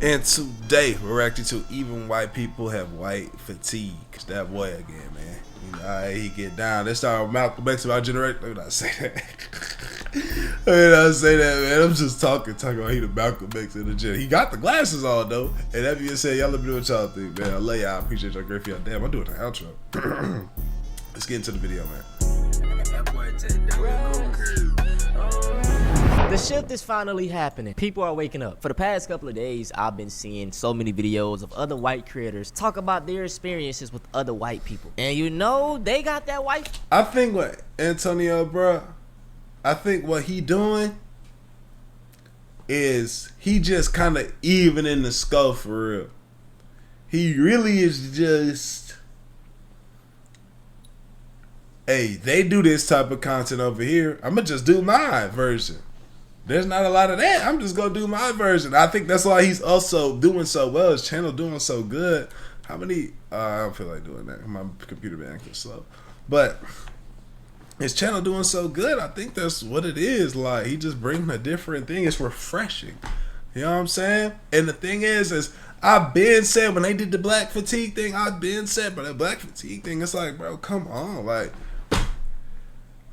And today we're reacting to even white people have white fatigue. It's that boy again, man. You know how he get down. Let's start with Malcolm X about generation. Let me not say that. Let me not say that, man. I'm just talking about he the Malcolm X in the gym. He got the glasses on though. And that being said, y'all let me know what y'all think, man. I love y'all. I appreciate y'all great for y'all. Damn, I'm doing the outro. Let's get into the video, man. The shift is finally happening. People are waking up. For the past couple of days, I've been seeing so many videos of other white creators talk about their experiences with other white people. And you know, they got that white. I think what Antonio, bro, I think what he doing is he just kind of even in the scope for real. He really is just, hey, they do this type of content over here. I'm going to just do my version. There's not a lot of that. I'm just going to do my version. I think that's why he's also doing so well. His channel doing so good. How many? I don't feel like doing that. My computer been acting slow. But his channel doing so good. I think that's what it is. Like, he just bringing a different thing. It's refreshing. You know what I'm saying? And the thing is I've been said when they did the black fatigue thing, I've been said, but the black fatigue thing, it's like, bro, come on. Like,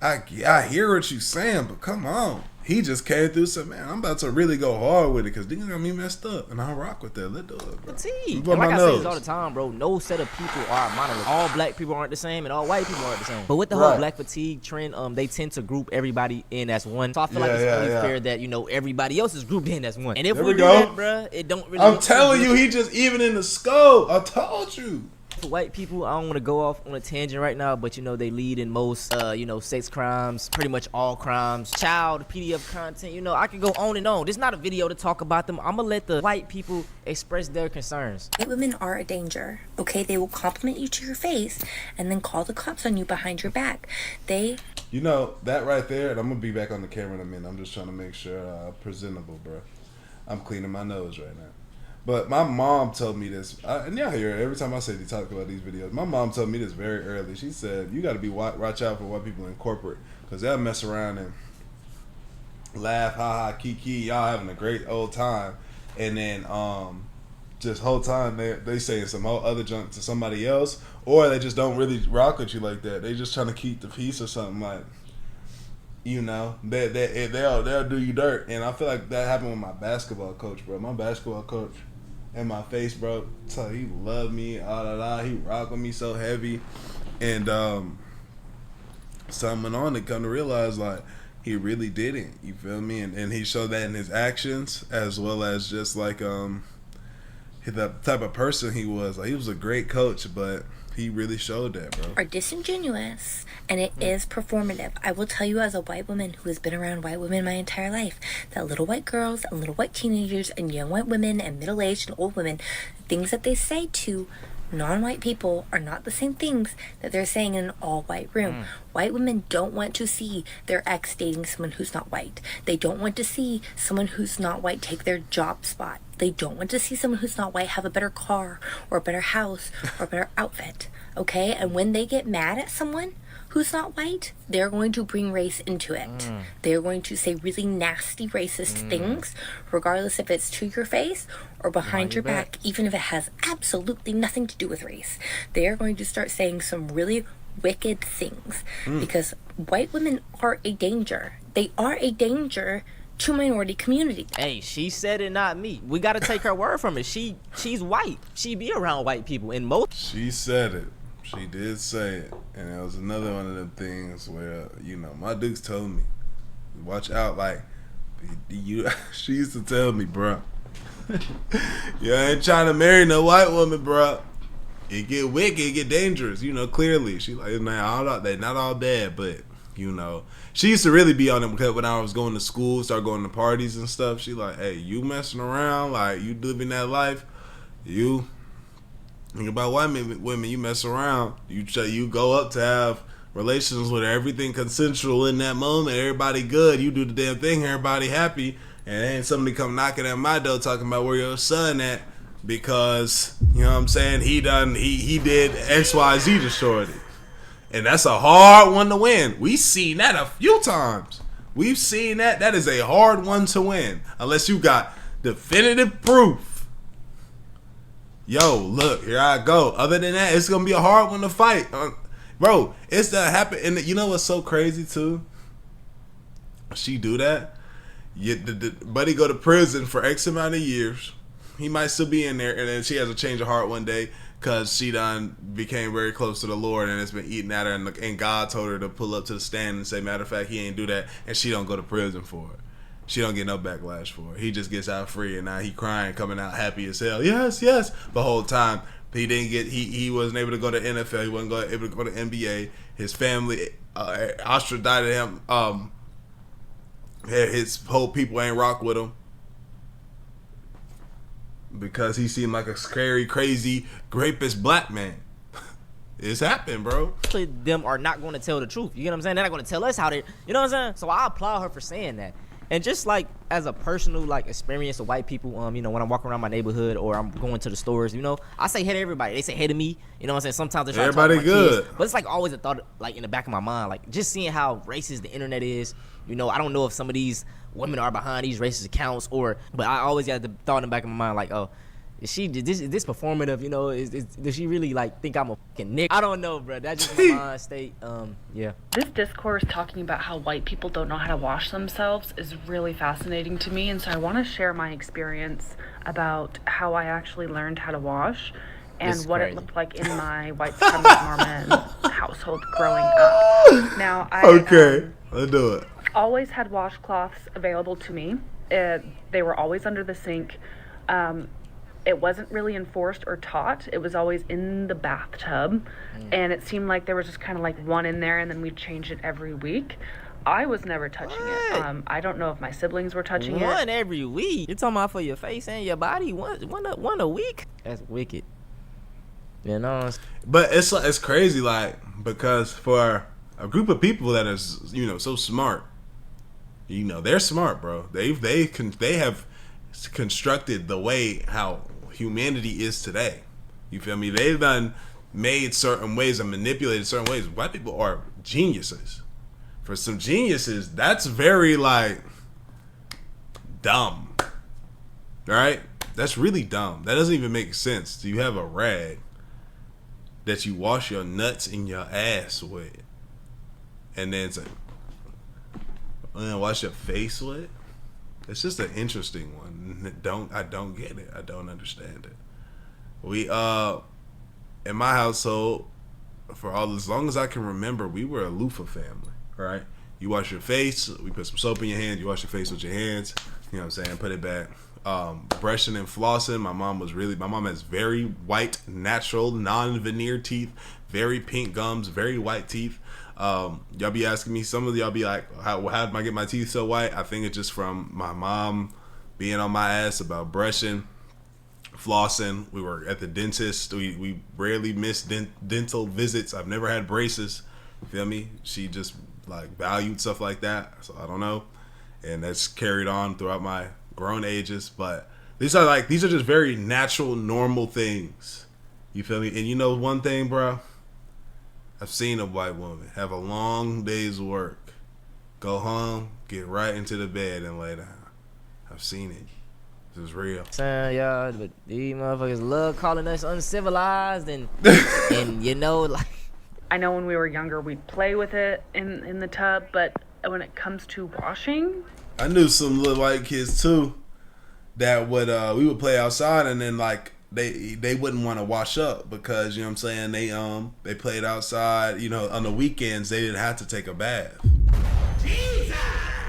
I hear what you saying, but come on. He just came through and said, man, I'm about to really go hard with it because these got me messed up. And I'll rock with that. Let's do it, bro. And like I say this all the time, bro, no set of people are monolith. All black people aren't the same and all white people aren't the same. But with the whole black fatigue trend, they tend to group everybody in as one. So I feel like it's only fair that, you know, everybody else is grouped in as one. And if we do that, bro, it don't really... I'm telling you, he just even in the scope. I told you. For white people, I don't want to go off on a tangent right now, but you know, they lead in most, you know, sex crimes, pretty much all crimes, child, PDF content, you know, I could go on and on. This is not a video to talk about them. I'm gonna let the white people express their concerns. White women are a danger, okay? They will compliment you to your face and then call the cops on you behind your back. You know, that right there, and I'm gonna be back on the camera in a minute. I'm just trying to make sure I'm presentable, bro. I'm cleaning my nose right now. But my mom told me this, and y'all hear it every time I say they talk about these videos. My mom told me this very early. She said, you got to watch out for white people in corporate because they'll mess around and laugh, ha ha, kiki, y'all having a great old time. And then just whole time they saying some whole other junk to somebody else, or they just don't really rock with you like that. They just trying to keep the peace or something like, you know, they'll do you dirt. And I feel like that happened with my basketball coach, bro. My basketball coach in my face, bro. So he loved me, he rocked with me so heavy, and something went on to come to realize like he really didn't. You feel me? And he showed that in his actions as well as just like the type of person he was. Like he was a great coach, but he really showed that, bro. Are disingenuous, and it is performative. I will tell you as a white woman who has been around white women my entire life, that little white girls and little white teenagers and young white women and middle-aged and old women, things that they say to non-white people are not the same things that they're saying in an all-white room. White women don't want to see their ex dating someone who's not white. They don't want to see someone who's not white take their job spot. They don't want to see someone who's not white have a better car or a better house or a better outfit, okay? And when they get mad at someone who's not white, they're going to bring race into it. They're going to say really nasty racist things, regardless if it's to your face or behind your back, even if it has absolutely nothing to do with race. They're going to start saying some really wicked things because white women are a danger. They are a danger to minority community. Hey, she said it, not me. We got to take her word from it. She's white. She be around white people in most. She said it. She did say it, and it was another one of them things where, you know, my dukes told me, watch out. Like, she used to tell me, bro, you ain't trying to marry no white woman, bro. It get wicked, it get dangerous. You know, clearly, she like, nah, they not all bad, but you know, she used to really be on it because when I was going to school, start going to parties and stuff. She like, hey, you messing around, like you living that life, you. Think about white women, you mess around, you go up to have relations with her, everything consensual in that moment, everybody good, you do the damn thing, everybody happy, and then somebody come knocking at my door talking about where your son at because, you know what I'm saying, he did XYZ to shorty. And that's a hard one to win. We've seen that a few times. We've seen that. That is a hard one to win unless you got definitive proof yo, look, here I go. Other than that, it's gonna be a hard one to fight, bro. It's that happen, and you know what's so crazy too? She do that. The buddy go to prison for X amount of years. He might still be in there, and then she has a change of heart one day because she done became very close to the Lord, and it's been eating at her, and God told her to pull up to the stand and say, matter of fact, he ain't do that, and she don't go to prison for it. She don't get no backlash for it. He just gets out free, and now he crying, coming out happy as hell. Yes, yes. The whole time he didn't get. He wasn't able to go to NFL. He wasn't able to go to NBA. His family, Astral died of him. His whole people ain't rock with him because he seemed like a scary, crazy, rapist black man. It's happened, bro. Them are not going to tell the truth. You get what I'm saying? They're not going to tell us how they. You know what I'm saying? So I applaud her for saying that. And just like as a personal like experience of white people, you know, when I'm walking around my neighborhood or I'm going to the stores, you know, I say hey to everybody. They say hey to me. You know what I'm saying? Sometimes they try everybody to talk to my good, kids, but it's like always a thought like in the back of my mind, like just seeing how racist the internet is. You know, I don't know if some of these women are behind these racist accounts but I always got the thought in the back of my mind like, oh, is this performative? You know, does she really like think I'm a fucking nick? I don't know, bro. That's just my mind state. Yeah. This discourse talking about how white people don't know how to wash themselves is really fascinating to me, and so I want to share my experience about how I actually learned how to wash and what it looked like in my white supremacist Mormon household growing up. Now, okay, let's do it. Always had washcloths available to me. They were always under the sink. It wasn't really enforced or taught. It was always in the bathtub. And it seemed like there was just kind of like one in there and then we'd change it every week. I was never touching it. I don't know if my siblings were touching it. One every week? You're talking about for your face and your body? One a week? That's wicked. You know? But it's crazy, like, because for a group of people that is, you know, so smart, you know, they're smart, bro. They have constructed the way how humanity is today. You feel me? They've done made certain ways and manipulated certain ways. White people are geniuses. For some geniuses, that's very like dumb. Right? That's really dumb. That doesn't even make sense. Do you have a rag that you wash your nuts and your ass with, and then say, wash your face with? It's just an interesting one. I don't get it. I don't understand it. We in my household, for as long as I can remember, we were a loofah family, right? You wash your face, we put some soap in your hands, you wash your face with your hands, you know what I'm saying, put it back. Brushing and flossing, my mom has very white, natural, non-veneer teeth, very pink gums, very white teeth. Y'all be asking me, some of y'all be like, how did I get my teeth so white? I think it's just from my mom being on my ass about brushing, flossing. We were at the dentist. We rarely miss dental visits. I've never had braces. You feel me? She just like valued stuff like that. So I don't know. And that's carried on throughout my grown ages. But these are just very natural, normal things. You feel me? And you know one thing, bro? I've seen a white woman have a long day's work, go home, get right into the bed and lay down. I've seen it. This is real. Saying, y'all, but these motherfuckers love calling us uncivilized and you know, like. I know when we were younger, we'd play with it in the tub, but when it comes to washing, I knew some little white kids too that would we would play outside, and then like they wouldn't want to wash up because, you know what I'm saying, they played outside, you know, on the weekends they didn't have to take a bath. Jesus!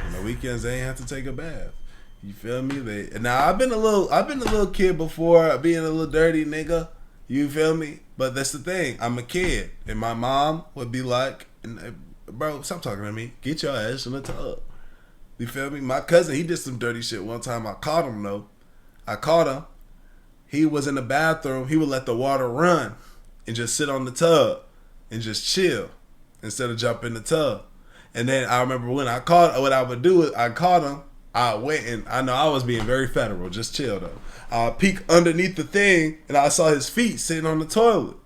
On the weekends they didn't have to take a bath. You feel me? Now I've been a little kid before, being a little dirty nigga. You feel me? But that's the thing. I'm a kid, and my mom would be like, "Bro, stop talking to me. Get your ass in the tub." You feel me? My cousin, he did some dirty shit one time. I caught him though. He was in the bathroom. He would let the water run and just sit on the tub and just chill instead of jump in the tub. And then I remember when what I would do is I caught him. I went and I know I was being very federal, just chill though. I peeked underneath the thing and I saw his feet sitting on the toilet.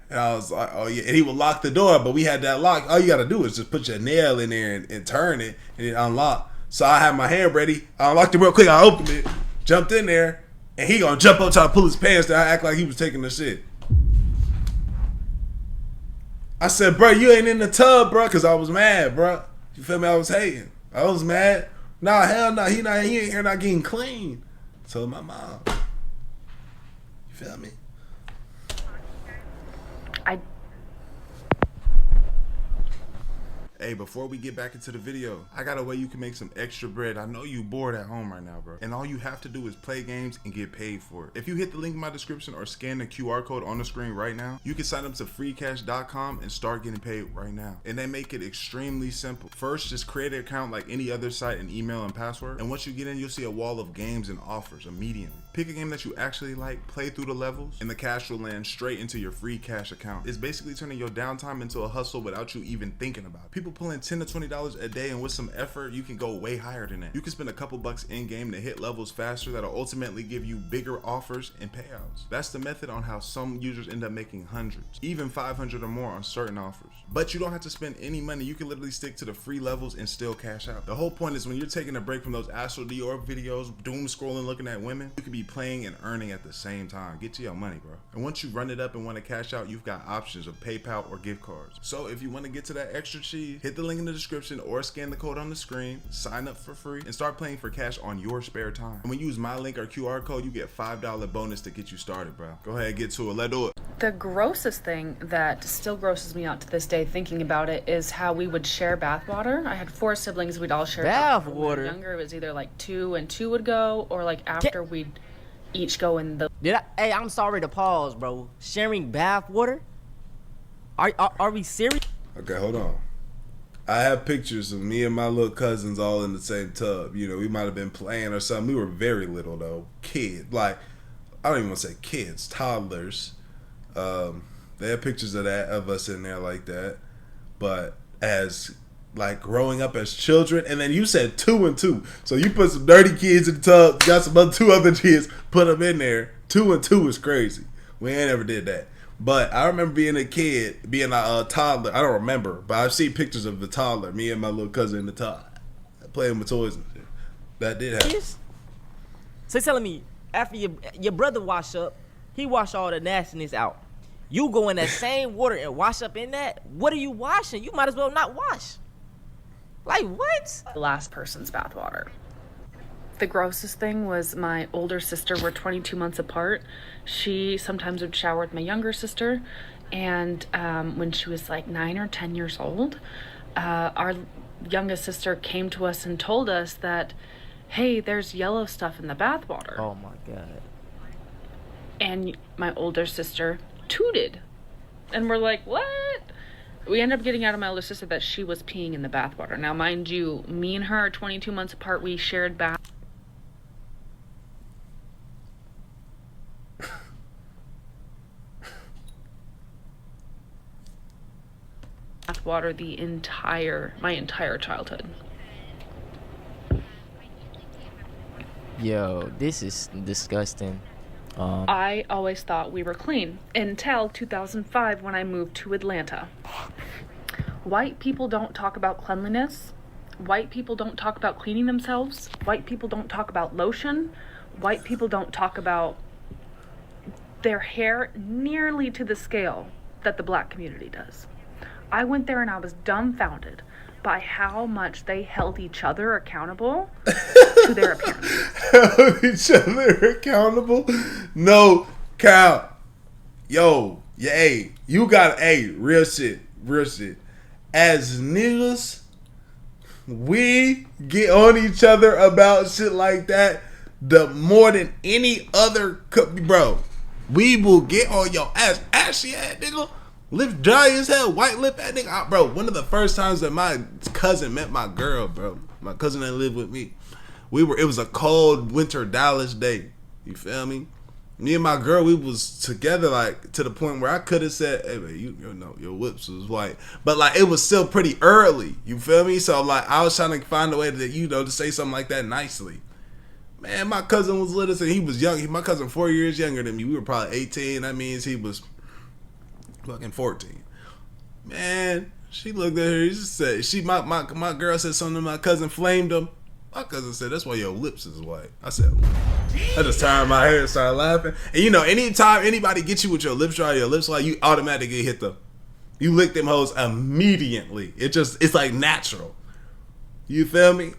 And I was like, oh yeah. And he would lock the door, but we had that lock. All you gotta do is just put your nail in there and turn it and it unlocked. So I had my hand ready. I unlocked it real quick. I opened it, jumped in there, And he gonna jump up, try to pull his pants down, act like he was taking the shit. I said, bro, you ain't in the tub, bro, because I was mad, bro. You feel me? I was hating. I was mad. Nah, hell no. He ain't here not getting clean. Told my mom. You feel me? Hey, before we get back into the video, I got a way you can make some extra bread. I know you bored at home right now, bro. And all you have to do is play games and get paid for it. If you hit the link in my description or scan the QR code on the screen right now, you can sign up to freecash.com and start getting paid right now. And they make it extremely simple. First, just create an account like any other site and email and password. And once you get in, you'll see a wall of games and offers immediately. Pick a game that you actually like, play through the levels, and the cash will land straight into your free cash account. It's basically turning your downtime into a hustle without you even thinking about it. People pulling $10 to $20 a day, and with some effort, you can go way higher than that. You can spend a couple bucks in game to hit levels faster that'll ultimately give you bigger offers and payouts. That's the method on how some users end up making hundreds, even 500 or more on certain offers. But you don't have to spend any money. You can literally stick to the free levels and still cash out. The whole point is when you're taking a break from those Astral Dior videos, doom scrolling, looking at women, you can be playing and earning at the same time. Get to your money, bro. And once you run it up and want to cash out, you've got options of PayPal or gift cards. So if you want to get to that extra cheese, hit the link in the description or scan the code on the screen, sign up for free, and start playing for cash on your spare time. And when you use my link or QR code, you get $5 bonus to get you started, bro. Go ahead, get to it. Let's do it. The grossest thing that still grosses me out to this day thinking about it is how we would share bathwater. I had 4 siblings. We'd all share bathwater. When we were younger, it was either like 2 and 2 would go, or like after we'd each go in the... Hey, I'm sorry to pause, bro. Sharing bathwater? Are we serious? Okay, hold on. I have pictures of me and my little cousins all in the same tub. You know, we might have been playing or something. We were very little, though. Kid. Like, I don't even want to say kids. Toddlers. They have pictures of that, of us in there like that. But as, like, growing up as children, and then you said 2 and 2. So you put some dirty kids in the tub, got some other 2 other kids, put them in there. 2 and 2 is crazy. We ain't ever did that. But I remember being a kid, being a toddler. I don't remember, but I've seen pictures of the toddler, me and my little cousin in the tub, playing with toys and shit. That did happen. So you're telling me, after your brother wash up, he wash all the nastiness out. You go in that same water and wash up in that? What are you washing? You might as well not wash. Like, what? The last person's bathwater. The grossest thing was my older sister. We're 22 months apart. She sometimes would shower with my younger sister. And when she was like 9 or 10 years old, our youngest sister came to us and told us that, hey, there's yellow stuff in the bathwater. Oh my God. And my older sister tooted. And we're like, what? We ended up getting out of my older sister that she was peeing in the bathwater. Now, mind you, me and her are 22 months apart. We shared bathwater my entire childhood. Yo, this is disgusting. I always thought we were clean until 2005 when I moved to Atlanta. White people don't talk about cleanliness. White people don't talk about cleaning themselves. White people don't talk about lotion. White people don't talk about their hair nearly to the scale that the black community does. I went there and I was dumbfounded by how much they held each other accountable to their appearance. Held each other accountable? No count. Yo, hey, you got, real shit. As niggas, we get on each other about shit like that the more than any other, bro. We will get on your ass. Ashy ass nigga. Lip dry as hell, white lip ass nigga. Bro, one of the first times that my cousin met my girl, bro. My cousin that lived with me. It was a cold winter Dallas day. You feel me? Me and my girl, we was together like to the point where I could have said, hey man, you know, your whips was white. But like it was still pretty early. You feel me? So like I was trying to find a way to, to say something like that nicely. Man, my cousin was little and he was young. My cousin 4 years younger than me. We were probably 18. That means he was fucking 14. Man, she looked at her. She said, my girl said something to my cousin, flamed him. My cousin said, that's why your lips is white. I said, I just turned my head and started laughing. And you know, anytime anybody gets you with your lips dry, your lips white, you automatically hit you lick them hoes immediately. It's like natural. You feel me?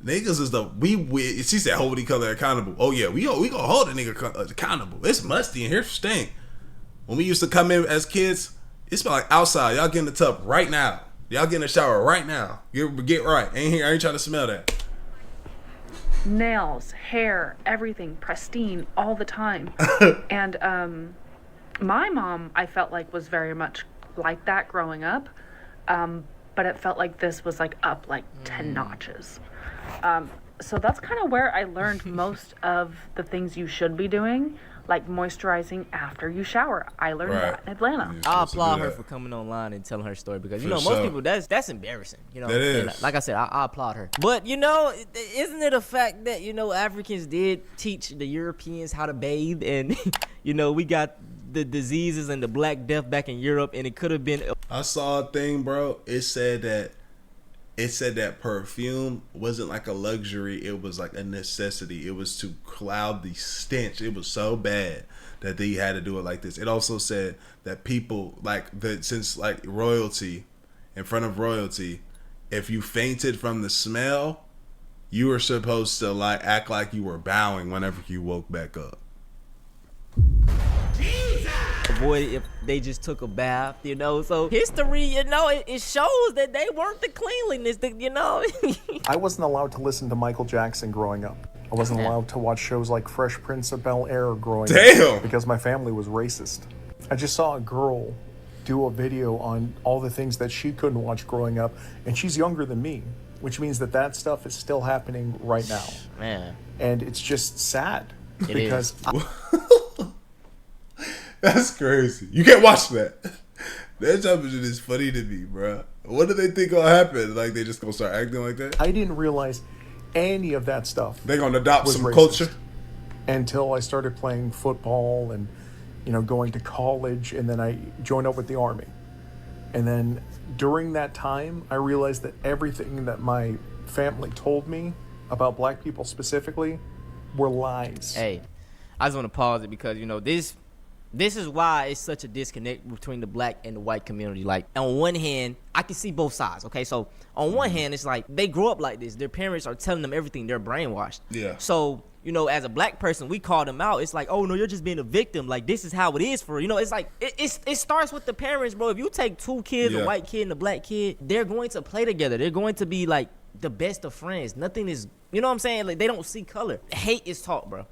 Niggas is she said hold each other accountable. Oh yeah, we gonna hold a nigga accountable. It's musty in here, stink. When we used to come in as kids, it smelled like outside. Y'all get in the tub right now. Y'all get in the shower right now. Get right. I ain't trying to smell that. Nails, hair, everything pristine all the time. And my mom, I felt like, was very much like that growing up. But it felt like this was like up like 10 notches. So that's kind of where I learned most of the things you should be doing, like moisturizing after you shower. I learned that in Atlanta. I applaud her for coming online and telling her story because, you know, most people, that's embarrassing. You know, that is. And like I said, I applaud her. But, you know, isn't it a fact that, you know, Africans did teach the Europeans how to bathe and, you know, we got the diseases and the Black Death back in Europe and it could have been. I saw a thing, bro. It said that perfume wasn't like a luxury. It was like a necessity. It was to cloud the stench. It was so bad that they had to do it like this. It also said that people since royalty, in front of royalty, if you fainted from the smell, you were supposed to like act like you were bowing whenever you woke back up. Avoid if they just took a bath, you know. So history, you know, it shows that they weren't the cleanliness, you know. I wasn't allowed to listen to Michael Jackson growing up. I wasn't allowed to watch shows like Fresh Prince of Bel-Air growing up because my family was racist. I just saw a girl do a video on all the things that she couldn't watch growing up, and she's younger than me, which means that stuff is still happening right now. Man. And it's just sad. Because That's crazy. You can't watch that. That type of shit is funny to me, bro. What do they think will happen? Like, they just gonna start acting like that? I didn't realize any of that stuff. They gonna adopt some culture? Until I started playing football and, you know, going to college, and then I joined up with the Army. And then during that time, I realized that everything that my family told me about black people specifically were lies. Hey, I just want to pause it because, you know, this is why it's such a disconnect between the black and the white community. Like, on one hand, I can see both sides, okay? So, on one hand, it's like, they grow up like this. Their parents are telling them everything. They're brainwashed. Yeah. So, you know, as a black person, we call them out. It's like, oh, no, you're just being a victim. Like, this is how it is for, you know, it's like, it starts with the parents, bro. If you take two kids, a white kid and a black kid, they're going to play together. They're going to be, like, the best of friends. Nothing is, you know what I'm saying? Like, they don't see color. Hate is taught, bro.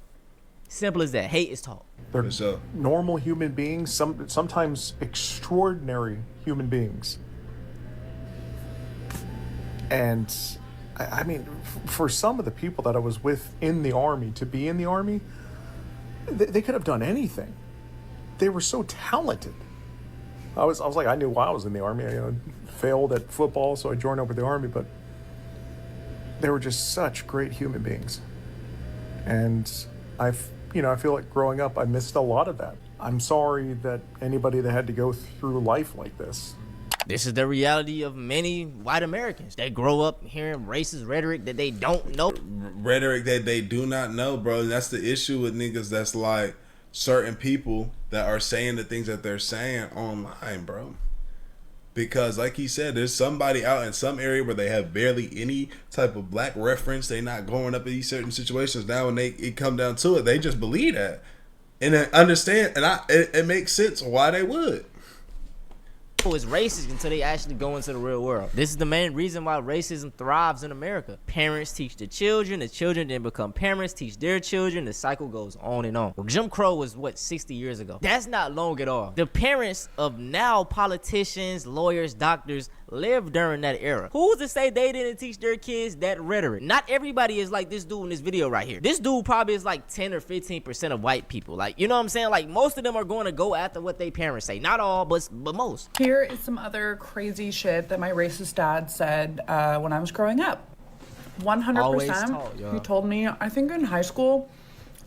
Simple as that. Hate is taught. They're normal human beings, sometimes extraordinary human beings. And, I mean, for some of the people that I was with in the Army, to be in the Army, they could have done anything. They were so talented. I was like, I knew why I was in the Army. I failed at football, so I joined up with the Army, but they were just such great human beings. And I feel like growing up, I missed a lot of that. I'm sorry that anybody that had to go through life like this. This is the reality of many white Americans. They grow up hearing racist rhetoric that they don't know. Rhetoric that they do not know, bro. And that's the issue with niggas. That's like certain people that are saying the things that they're saying online, bro. Because like he said, there's somebody out in some area where they have barely any type of black reference. They not growing up in these certain situations. Now when it come down to it, they just believe that. And I understand, and it makes sense why they would. Is racist until they actually go into the real world. This is the main reason why racism thrives in America. Parents teach the children then become parents, teach their children, the cycle goes on and on. Well, Jim Crow was 60 years ago. That's not long at all. The parents of now politicians, lawyers, doctors lived during that era. Who's to say they didn't teach their kids that rhetoric? Not everybody is like this dude in this video right here. This dude probably is like 10 or 15% of white people. Like, you know what I'm saying? Like, most of them are going to go after what their parents say. Not all, but most. Here is some other crazy shit that my racist dad said when I was growing up. 100%. He told me, I think in high school,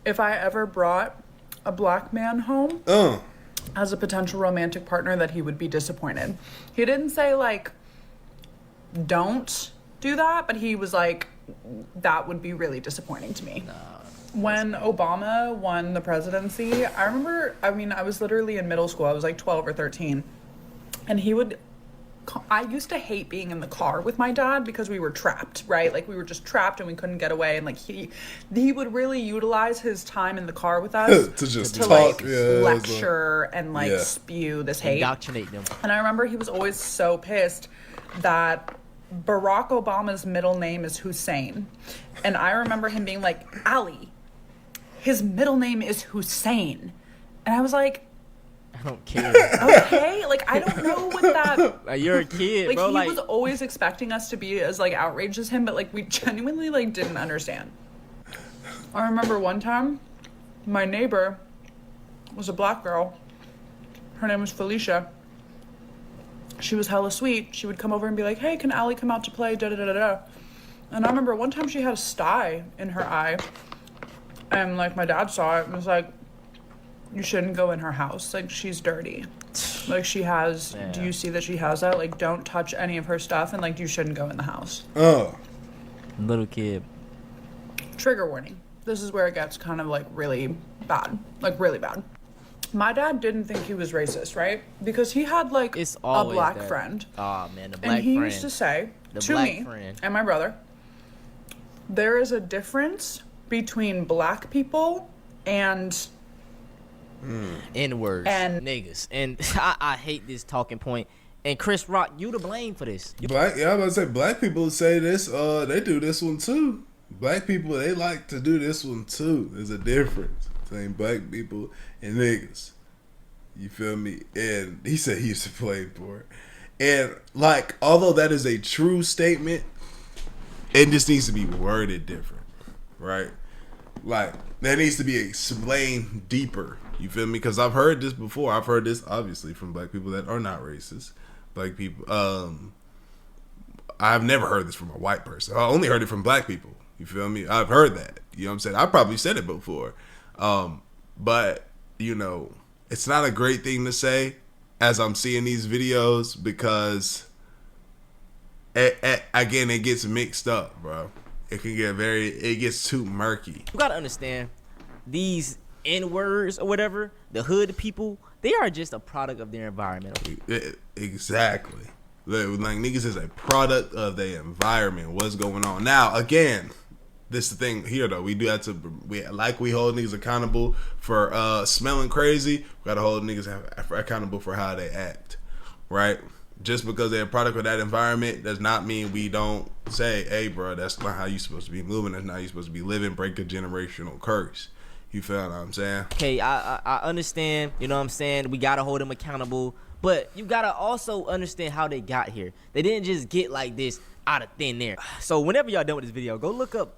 if I ever brought a black man home as a potential romantic partner, that he would be disappointed. He didn't say, like, don't do that, but he was like, that would be really disappointing to me. When Obama won the presidency, I remember, I was literally in middle school. I was like 12 or 13. And I used to hate being in the car with my dad because we were trapped, right? Like, we were just trapped and we couldn't get away. And, like, he would really utilize his time in the car with us to talk, lecture and, spew this hate. Indoctrinate them. And I remember he was always so pissed that Barack Obama's middle name is Hussein. And I remember him being like, Ali, his middle name is Hussein. And I was like, I don't care. Okay, like, I don't know what that... Like, you're a kid, like, bro. He was always expecting us to be as, like, outraged as him, but, like, we genuinely, like, didn't understand. I remember one time, my neighbor was a black girl. Her name was Felicia. She was hella sweet. She would come over and be like, hey, can Allie come out to play, da-da-da-da-da. And I remember one time she had a sty in her eye. And, like, my dad saw it and was like, you shouldn't go in her house. Like, she's dirty. Like, she has... Yeah. Do you see that she has that? Like, don't touch any of her stuff. And, like, you shouldn't go in the house. Oh. Little kid. Trigger warning. This is where it gets kind of, like, really bad. Like, really bad. My dad didn't think he was racist, right? Because he had, like, a black friend. Oh, man, the black friend. And he used to say to me and my brother, there is a difference between black people and... N-words and niggas. And I hate this talking point. And Chris Rock, you to blame for this. I'm about to say, black people say this, they do this one too. Black people, they like to do this one too. There's a difference between black people and niggas. You feel me? And he said he used to blame for it. And, like, although that is a true statement, it just needs to be worded different, right? Like, that needs to be explained deeper. You feel me? Because I've heard this before. I've heard this, obviously, from black people that are not racist. Black people. I've never heard this from a white person. I only heard it from black people. You feel me? I've heard that. You know what I'm saying? I probably said it before. But, you know, it's not a great thing to say as I'm seeing these videos because, again, it gets mixed up, bro. It can get it gets too murky. You gotta understand, these N-words or whatever, the hood people, they are just a product of their environment. Exactly. Like, niggas is a product of their environment. What's going on? Now, again, this is the thing here, though. We do have to, we hold niggas accountable for smelling crazy. We gotta hold niggas accountable for how they act, right? Just because they're a product of that environment does not mean we don't say, hey, bro, that's not how you supposed to be moving. That's not how you supposed to be living. Break a generational curse. You feel what I'm saying? Okay, I understand. You know what I'm saying? We got to hold them accountable. But you got to also understand how they got here. They didn't just get like this out of thin air. So whenever y'all done with this video, go look up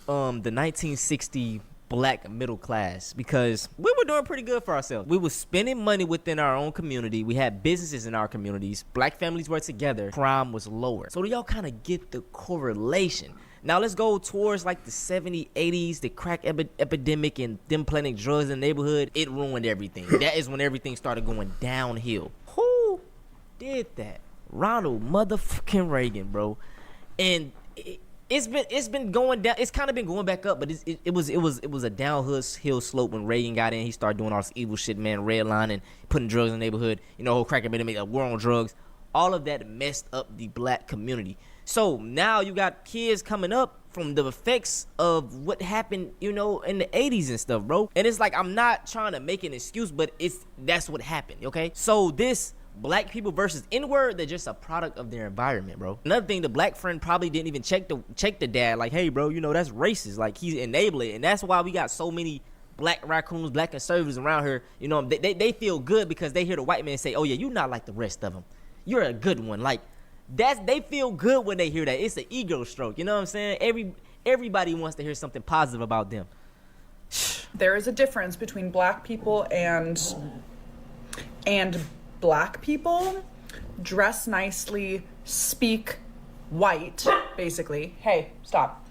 the 1960 black middle class, because we were doing pretty good for ourselves. We were spending money within our own community. We had businesses in our communities. Black families were together. Crime was lower. So do y'all kind of get the correlation? Now let's go towards like the 70s, 80s, the crack epidemic and them planting drugs in the neighborhood. It ruined everything. That is when everything started going downhill. Who did that? Ronald motherfucking Reagan, bro. And it's been going down. It's kind of been going back up, but it was a downhill slope when Reagan got in. He started doing all this evil shit, man, redlining, putting drugs in the neighborhood. You know, whole crack epidemic, a war on drugs. All of that messed up the black community. So now you got kids coming up from the effects of what happened, you know, in the 80s and stuff, bro. And it's like, I'm not trying to make an excuse, but that's what happened, okay? So this black people versus N-word, they're just a product of their environment, bro. Another thing, the black friend probably didn't even check the dad, like, hey, bro, you know, that's racist. Like, he's enabling it. And that's why we got so many black raccoons, black conservatives around here. You know, they feel good because they hear the white man say, oh, yeah, you're not like the rest of them. You're a good one. Like, they feel good when they hear that. It's an ego stroke. You know what I'm saying? Everybody wants to hear something positive about them. There is a difference between black people and black people. Dress nicely, speak white, basically. Hey, stop.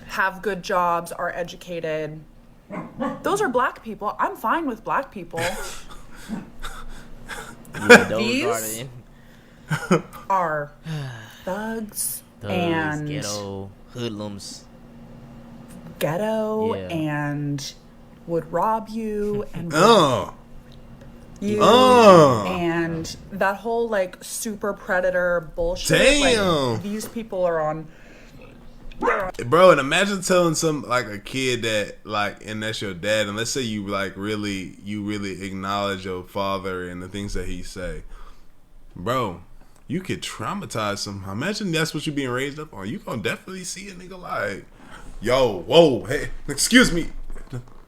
Have good jobs, are educated. Those are black people. I'm fine with black people. Yeah, these are thugs, Thugs, ghetto, hoodlums. Ghetto and would rob you and and that whole like super predator bullshit. Damn. Like, these people are on. Bro, and imagine telling some like a kid that like, and that's your dad, and let's say you like really acknowledge your father and the things that he say, bro. You could traumatize somehow. Imagine that's what you're being raised up on. You gonna definitely see a nigga like, yo, whoa, hey, excuse me,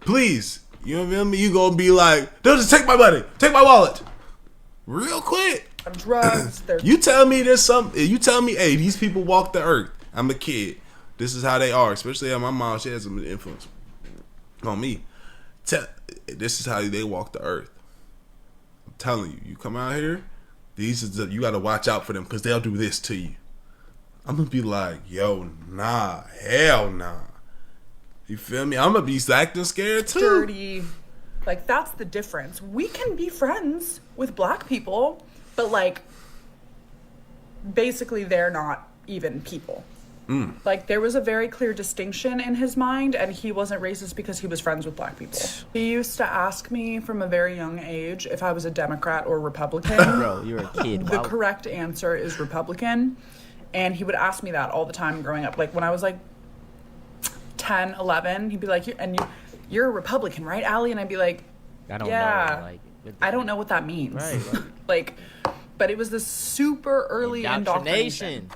please. You know what I mean? You gonna be like, they'll just take my money, take my wallet, real quick. Drugs. You tell me there's something. You tell me, hey, these people walk the earth. I'm a kid. This is how they are. Especially my mom. She has some influence on me. This is how they walk the earth. I'm telling you. You come out here. You got to watch out for them because they'll do this to you. I'm gonna be like, yo, nah, hell nah. You feel me? I'm gonna be acting scared too. Dirty. Like, that's the difference. We can be friends with black people, but like, basically they're not even people. Like, there was a very clear distinction in his mind, and he wasn't racist because he was friends with black people. He used to ask me from a very young age if I was a Democrat or Republican. Bro, you're a kid. The correct answer is Republican, and he would ask me that all the time growing up. Like, when I was like 10, 11, he'd be like, you're a Republican, right, Allie? And I'd be like, I don't yeah, know. Like, I don't know what that means. Right. Like, but it was this super early indoctrination.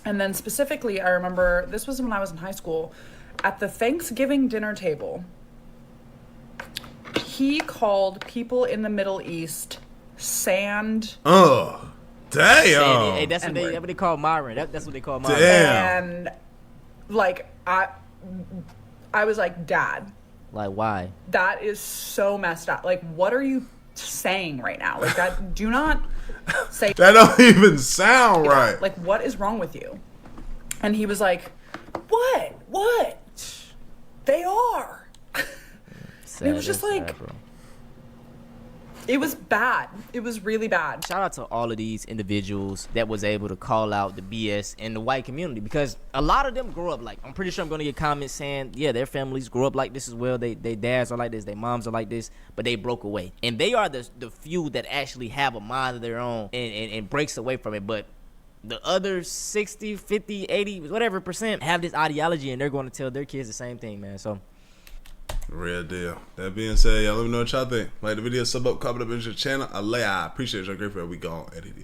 And then specifically, I remember, this was when I was in high school, at the Thanksgiving dinner table, he called people in the Middle East sand. Oh, damn. Hey, that's what they call Myron. That's what they call Myron. Damn. And, like, I was like, Dad. Like, why? That is so messed up. Like, what are you saying right now? Like, that, do not say that. Don't even sound right. Like, what is wrong with you? And he was like, what? They are. Sad, it was just like, sad, bro. It was bad. It was really bad. Shout out to all of these individuals that was able to call out the BS in the white community, because a lot of them grew up like, I'm pretty sure I'm going to get comments saying, yeah, their families grew up like this as well. They dads are like this. Their moms are like this, but they broke away. And they are the few that actually have a mind of their own and breaks away from it. But the other 60, 50, 80, whatever % have this ideology, and they're going to tell their kids the same thing, man. So real deal. That being said, y'all let me know what y'all think. Like the video, sub up, comment up in your channel. I appreciate y'all. Great for we gone. Edit